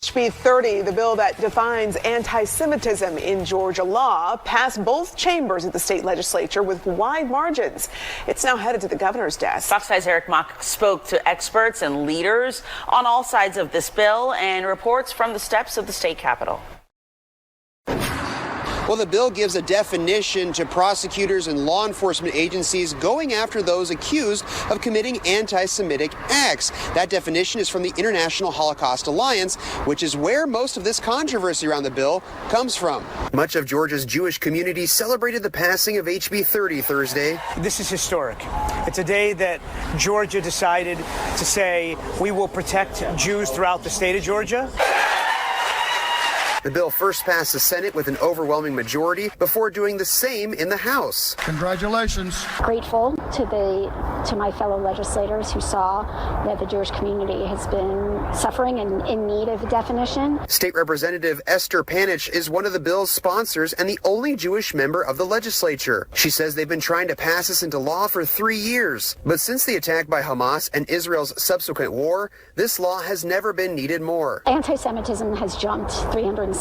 HB 30, the bill that defines anti-Semitism in Georgia law, passed both chambers of the state legislature with wide margins. It's now headed to the governor's desk. Fox 5's Eric Mock spoke to experts and leaders on all sides of this bill and reports from the steps of the state capitol. Well, the bill gives a definition to prosecutors and law enforcement agencies going after those accused of committing anti-Semitic acts. That definition is from the International Holocaust Alliance, which is where most of this controversy around the bill comes from. Much of Georgia's Jewish community celebrated the passing of HB 30 Thursday. This is historic. It's a day that Georgia decided to say we will protect Jews throughout the state of Georgia. The bill first passed the Senate with an overwhelming majority before doing the same in the House. Congratulations. Grateful to my fellow legislators who saw that the Jewish community has been suffering and in need of a definition. State Representative Esther Panich is one of the bill's sponsors and the only Jewish member of the legislature. She says they've been trying to pass this into law for 3 years. But since the attack by Hamas and Israel's subsequent war, this law has never been needed more. Anti-Semitism has jumped 360%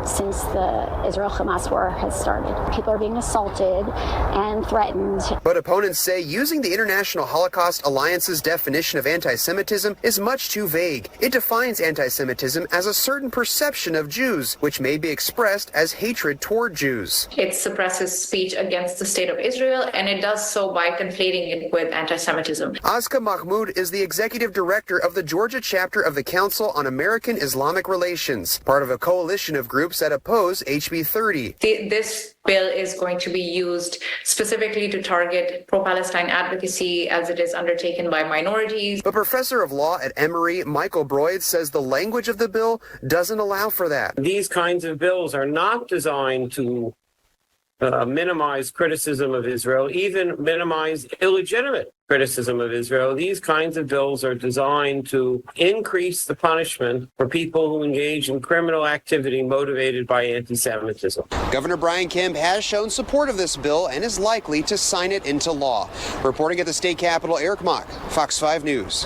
since the Israel-Hamas war has started. People are being assaulted and threatened. But opponents say using the International Holocaust Alliance's definition of anti-Semitism is much too vague. It defines anti-Semitism as a certain perception of Jews, which may be expressed as hatred toward Jews. It suppresses speech against the state of Israel, and it does so by conflating it with anti-Semitism. Azka Mahmoud is the executive director of the Georgia chapter of the Council on American Islamic Relations, part of a coalition of groups that oppose HB 30. This bill is going to be used specifically to target pro-Palestine advocacy as it is undertaken by minorities. But professor of law at Emory, Michael Broyd, says the language of the bill doesn't allow for that. These kinds of bills are not designed to minimize criticism of Israel, even minimize illegitimate criticism of Israel. These kinds of bills are designed to increase the punishment for people who engage in criminal activity motivated by anti-Semitism. Governor Brian Kemp has shown support of this bill and is likely to sign it into law. Reporting at the state capitol, Eric Mock, Fox 5 News.